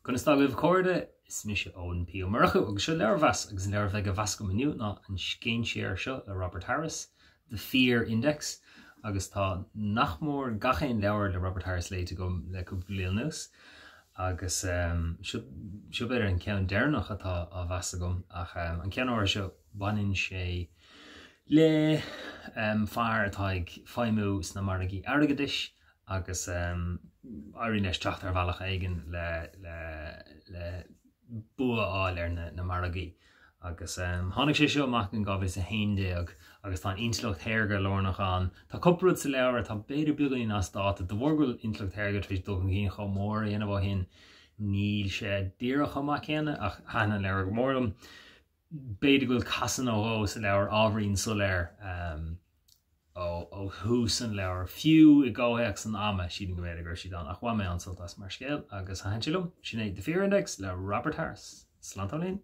Chun sta goibh cóide is mis ón Pío Murchu agus se leirhas agus an leir bheith go bhas go maniu ná an céin séar seo le Robert Harris, The Fear Index, agus tá nachmór gachéin leabhar le Robert Harris léite go le go bliain nús, agus seo beidir an ceann déirnach atá a bhas gom ach an ceann áir seo banin sé le fear atá ag feimú sna margaí airgeadis agus áiríneis teacht ar bhealach aigen le bua áil ar na margaí agus tháinig sé seo amach an gabhis a héindéag agus tá intlocht théirge lornach an tá cupúd sa leabhar tá beidir bugaí ná státa do bhórgúil intlocht théirge tríéis do an gcíon chomh mór dhéanamh hin níl sé díreach amach chéanna ach hena leabhar go mórlam beidir gúil casan ó sa leabhar ábhríonn soléir ó hús an leabhar fiú i gáhéach san ama siad an go bhéidir gur siad an ach bhaid mé ansoltas mar scéal agus haintilm sin é The Fear Index le Robert Harris. Slán